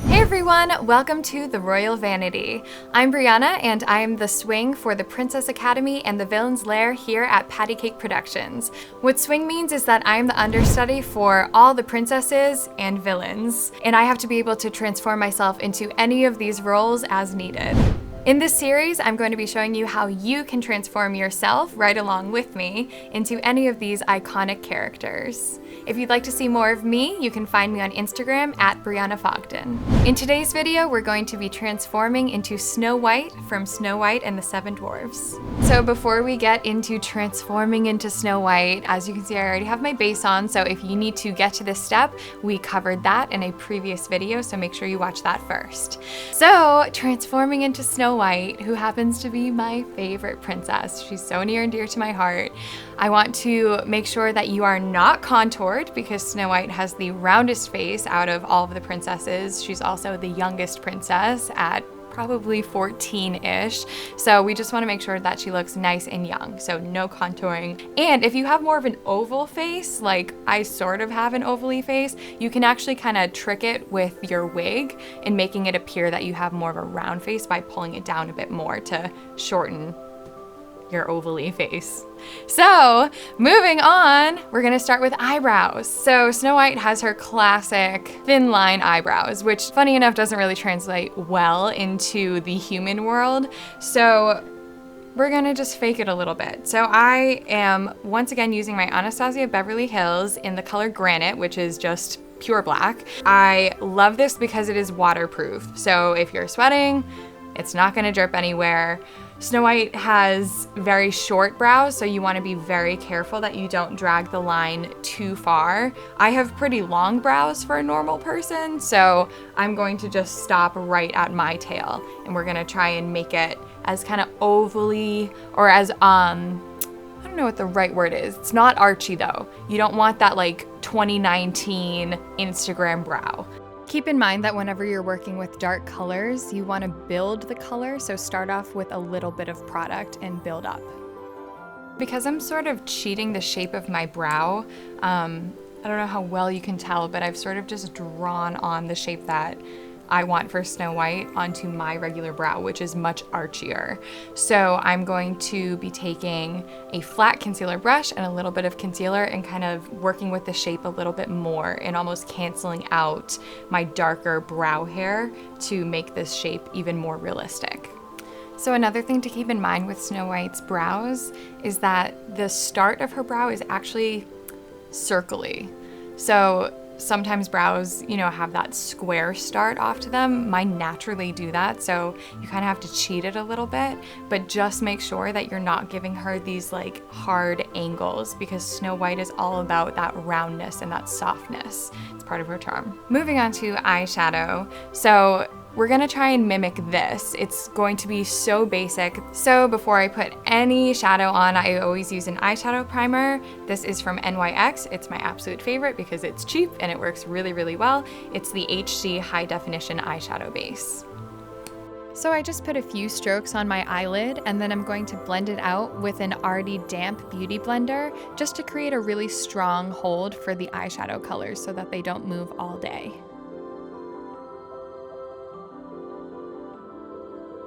Hey everyone, welcome to the Royal Vanity. I'm Brianna and I'm the swing for the Princess Academy and the Villain's Lair here at PattyCake Productions. What swing means is that I'm the understudy for all the princesses and villains, and I have to be able to transform myself into any of these roles as needed. In this series, I'm going to be showing you how you can transform yourself right along with me into any of these iconic characters. If you'd like to see more of me, you can find me on Instagram at Brianna Fogden. In today's video, we're going to be transforming into Snow White from Snow White and the Seven Dwarfs. So before we get into transforming into Snow White, as you can see, I already have my base on, so if you need to get to this step, we covered that in a previous video, so make sure you watch that first. So, transforming into Snow White, who happens to be my favorite princess. She's so near and dear to my heart. I want to make sure that you are not contoured because Snow White has the roundest face out of all of the princesses. She's also the youngest princess at probably 14-ish. So we just want to make sure that she looks nice and young. So no contouring. And if you have more of an oval face, like I sort of have an oval-y face, you can actually kind of trick it with your wig and making it appear that you have more of a round face by pulling it down a bit more to shorten your oval-y face. So moving on, we're gonna start with eyebrows. So Snow White has her classic thin line eyebrows, which funny enough doesn't really translate well into the human world. So we're gonna just fake it a little bit. So I am once again using my Anastasia Beverly Hills in the color Granite, which is just pure black. I love this because it is waterproof. So if you're sweating, it's not gonna drip anywhere. Snow White has very short brows, so you want to be very careful that you don't drag the line too far. I have pretty long brows for a normal person, so I'm going to just stop right at my tail, and we're going to try and make it as kind of ovally, or as, I don't know what the right word is. It's not archy though. You don't want that like 2019 Instagram brow. Keep in mind that whenever you're working with dark colors, you want to build the color, so start off with a little bit of product and build up. Because I'm sort of cheating the shape of my brow, I don't know how well you can tell, but I've sort of just drawn on the shape that I want for Snow White onto my regular brow, which is much archier. So I'm going to be taking a flat concealer brush and a little bit of concealer and kind of working with the shape a little bit more and almost canceling out my darker brow hair to make this shape even more realistic. So another thing to keep in mind with Snow White's brows is that the start of her brow is actually circly. So sometimes brows, you know, have that square start off to them. Mine naturally do that, so you kind of have to cheat it a little bit, but just make sure that you're not giving her these like hard angles because Snow White is all about that roundness and that softness. It's part of her charm. Moving on to eyeshadow. So we're gonna try and mimic this. It's going to be so basic. So before I put any shadow on, I always use an eyeshadow primer. This is from NYX. It's my absolute favorite because it's cheap and it works really, really well. It's the HD High Definition Eyeshadow Base. So I just put a few strokes on my eyelid and then I'm going to blend it out with an already damp beauty blender just to create a really strong hold for the eyeshadow colors so that they don't move all day.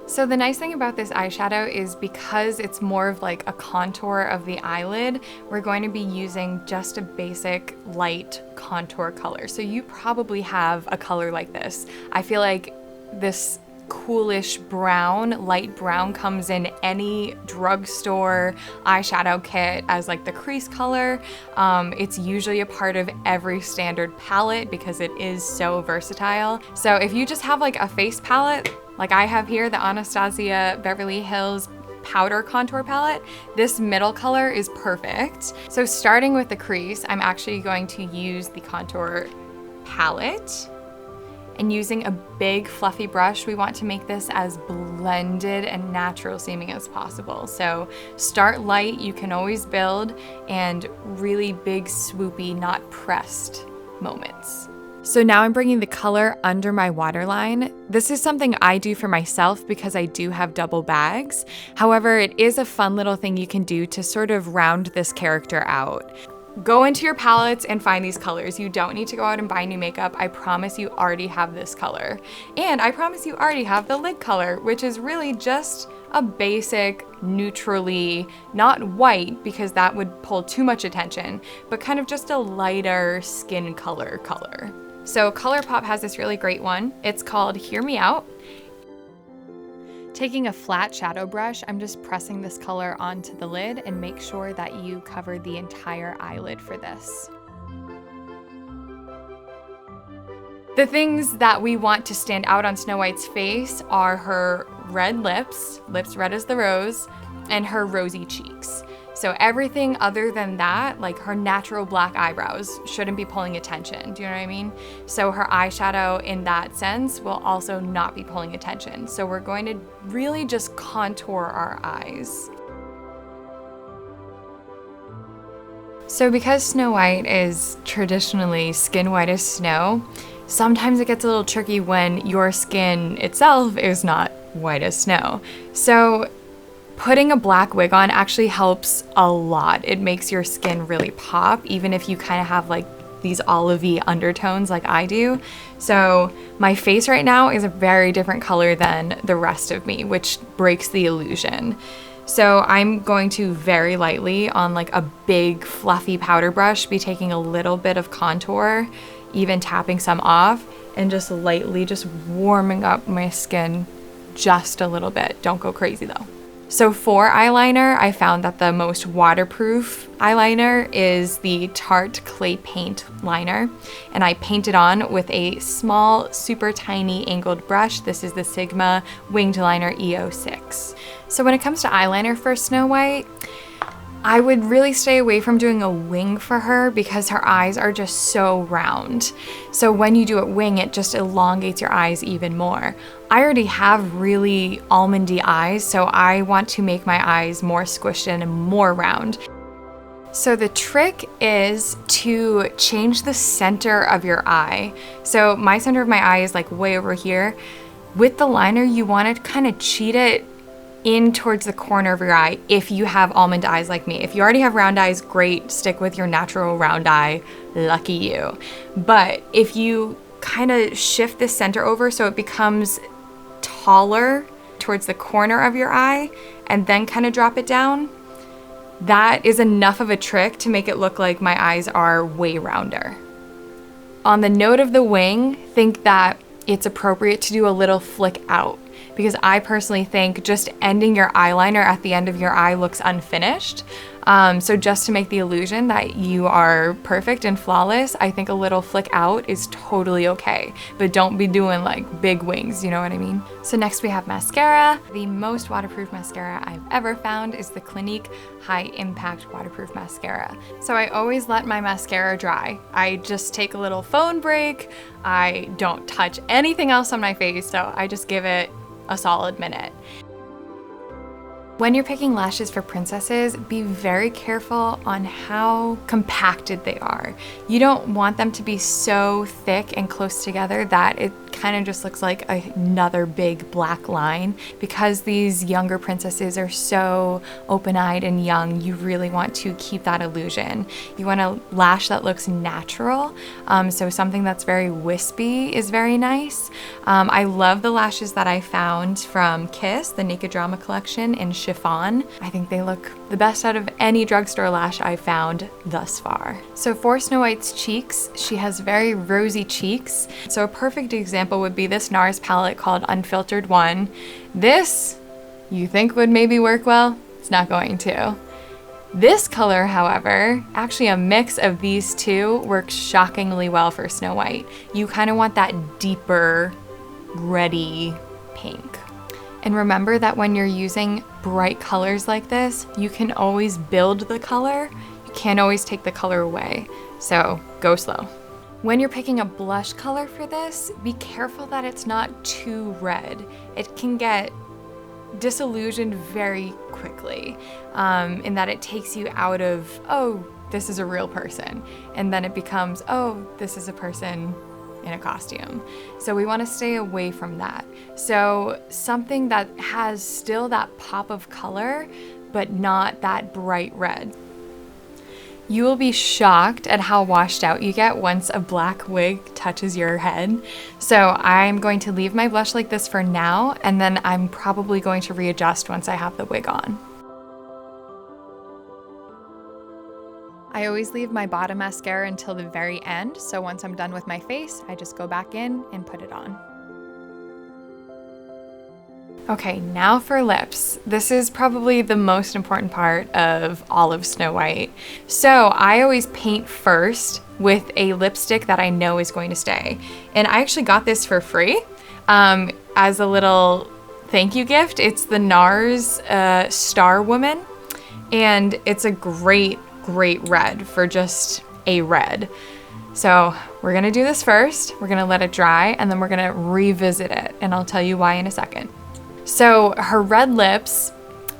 So the nice thing about this eyeshadow is because it's more of like a contour of the eyelid, we're going to be using just a basic light contour color. So you probably have a color like this. I feel like this coolish brown, light brown comes in any drugstore eyeshadow kit as like the crease color. It's usually a part of every standard palette because it is so versatile. So if you just have like a face palette, like I have here, the Anastasia Beverly Hills powder contour palette, this middle color is perfect. So starting with the crease, I'm actually going to use the contour palette. And using a big fluffy brush, we want to make this as blended and natural seeming as possible. So start light, you can always build, and really big swoopy, not pressed moments. So now I'm bringing the color under my waterline. This is something I do for myself because I do have double bags. However, it is a fun little thing you can do to sort of round this character out. go into your palettes and find these colors. You don't need to go out and buy new makeup. I promise you already have this color. And I promise you already have the lid color, which is really just a basic, neutrally, not white because that would pull too much attention, but kind of just a lighter skin color. So ColourPop has this really great one. It's called Hear Me Out. Taking a flat shadow brush, I'm just pressing this color onto the lid and make sure that you cover the entire eyelid for this. The things that we want to stand out on Snow White's face are her red lips red as the rose, and her rosy cheeks. So everything other than that, like her natural black eyebrows, shouldn't be pulling attention. Do you know what I mean? So her eyeshadow in that sense will also not be pulling attention. So we're going to really just contour our eyes. So because Snow White is traditionally skin white as snow, sometimes it gets a little tricky when your skin itself is not white as snow. So putting a black wig on actually helps a lot. It makes your skin really pop, even if you kind of have like these olivey undertones like I do. So my face right now is a very different color than the rest of me, which breaks the illusion. So I'm going to very lightly on like a big fluffy powder brush be taking a little bit of contour, even tapping some off, and just lightly just warming up my skin just a little bit. Don't go crazy though. So for eyeliner, I found that the most waterproof eyeliner is the Tarte Clay Paint Liner, and I painted on with a small, super tiny angled brush. This is the Sigma Winged Liner EO6. So when it comes to eyeliner for Snow White, I would really stay away from doing a wing for her because her eyes are just so round. So when you do it wing, it just elongates your eyes even more. I already have really almondy eyes, so I want to make my eyes more squished in and more round. So the trick is to change the center of your eye. So my center of my eye is like way over here. With the liner, you want to kind of cheat it in towards the corner of your eye if you have almond eyes like me. If you already have round eyes, great, stick with your natural round eye, lucky you. But if you kind of shift the center over so it becomes taller towards the corner of your eye and then kind of drop it down, that is enough of a trick to make it look like my eyes are way rounder. On the note of the wing, think that it's appropriate to do a little flick out, because I personally think just ending your eyeliner at the end of your eye looks unfinished. So just to make the illusion that you are perfect and flawless, I think a little flick out is totally okay, but don't be doing like big wings, you know what I mean? So next we have mascara. The most waterproof mascara I've ever found is the Clinique High Impact Waterproof Mascara. So I always let my mascara dry. I just take a little phone break. I don't touch anything else on my face, so I just give it a solid minute. When you're picking lashes for princesses, be very careful on how compacted they are. You don't want them to be so thick and close together that it kind of just looks like another big black line. Because these younger princesses are so open-eyed and young, you really want to keep that illusion. You want a lash that looks natural, so something that's very wispy is very nice. I love the lashes that I found from Kiss, the Naked Drama collection in chiffon. I think they look the best out of any drugstore lash I've found thus far. So for Snow White's cheeks, she has very rosy cheeks. So a perfect example would be this NARS palette called Unfiltered One. This, you think would maybe work well? It's not going to. This color, however, actually a mix of these two works shockingly well for Snow White. You kind of want that deeper, reddy pink. And remember that when you're using bright colors like this, you can always build the color. You can't always take the color away. So go slow. When you're picking a blush color for this, be careful that it's not too red. It can get disillusioned very quickly in that it takes you out of, oh, this is a real person. And then it becomes, oh, this is a person in a costume. So we want to stay away from that. So something that has still that pop of color, but not that bright red. You will be shocked at how washed out you get once a black wig touches your head. So I'm going to leave my blush like this for now, and then I'm probably going to readjust once I have the wig on. I always leave my bottom mascara until the very end, so once I'm done with my face, I just go back in and put it on. Okay, now for lips. This is probably the most important part of all of Snow White. So I always paint first with a lipstick that I know is going to stay. And I actually got this for free as a little thank you gift. It's the NARS Star Woman, and it's a great red for just a red. So we're gonna do this first. We're gonna let it dry, and then we're gonna revisit it, and I'll tell you why in a second. So her red lips,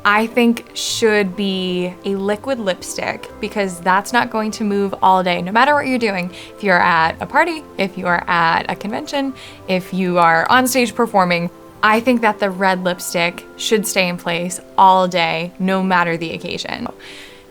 I think, should be a liquid lipstick because that's not going to move all day, no matter what you're doing. If you're at a party, if you are at a convention, if you are on stage performing, I think that the red lipstick should stay in place all day, no matter the occasion.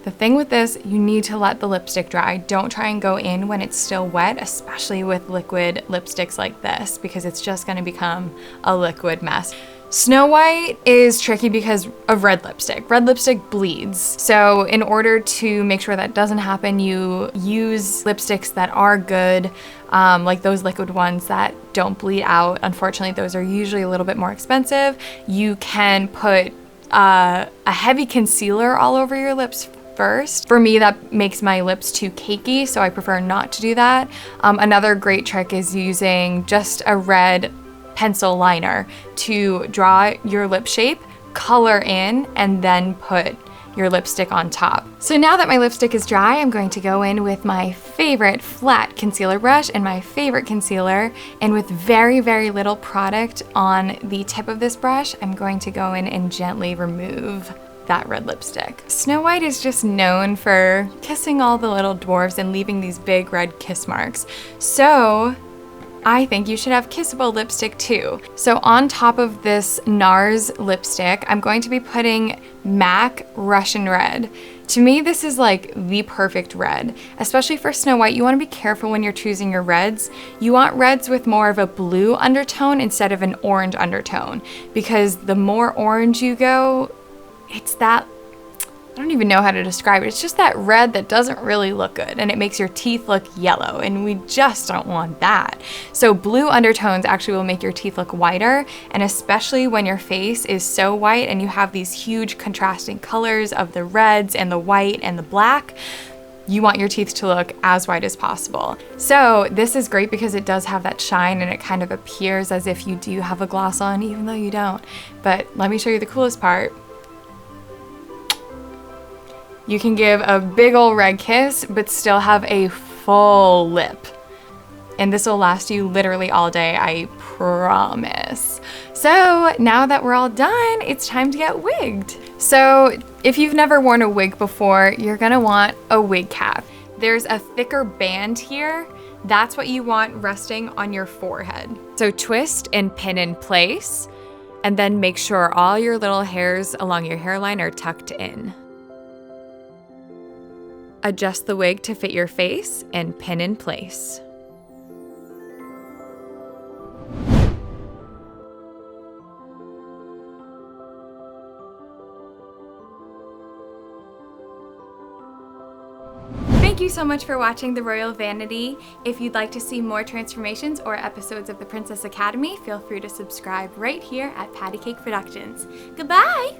The thing with this, you need to let the lipstick dry. Don't try and go in when it's still wet, especially with liquid lipsticks like this, because it's just gonna become a liquid mess. Snow White is tricky because of red lipstick. Red lipstick bleeds. So in order to make sure that doesn't happen, you use lipsticks that are good, like those liquid ones that don't bleed out. Unfortunately, those are usually a little bit more expensive. You can put a heavy concealer all over your lips first. For me, that makes my lips too cakey, so I prefer not to do that. Another great trick is using just a red pencil liner to draw your lip shape, color in, and then put your lipstick on top. So now that my lipstick is dry, I'm going to go in with my favorite flat concealer brush and my favorite concealer, and with very little product on the tip of this brush, I'm going to go in and gently remove that red lipstick. Snow White is just known for kissing all the little dwarves and leaving these big red kiss marks. So I think you should have kissable lipstick too. So on top of this NARS lipstick, I'm going to be putting MAC Russian Red. To me, this is like the perfect red, especially for Snow White. You want to be careful when you're choosing your reds. You want reds with more of a blue undertone instead of an orange undertone, because the more orange you go, it's that, I don't even know how to describe it. It's just that red that doesn't really look good, and it makes your teeth look yellow, and we just don't want that. So blue undertones actually will make your teeth look whiter, and especially when your face is so white and you have these huge contrasting colors of the reds and the white and the black, you want your teeth to look as white as possible. So this is great because it does have that shine, and it kind of appears as if you do have a gloss on, even though you don't. But let me show you the coolest part. You can give a big ol' red kiss, but still have a full lip. And this will last you literally all day, I promise. So now that we're all done, it's time to get wigged. So if you've never worn a wig before, you're gonna want a wig cap. There's a thicker band here. That's what you want resting on your forehead. So twist and pin in place, and then make sure all your little hairs along your hairline are tucked in. Adjust the wig to fit your face and pin in place. Thank you so much for watching The Royal Vanity. If you'd like to see more transformations or episodes of the Princess Academy, feel free to subscribe right here at PattyCake Productions. Goodbye!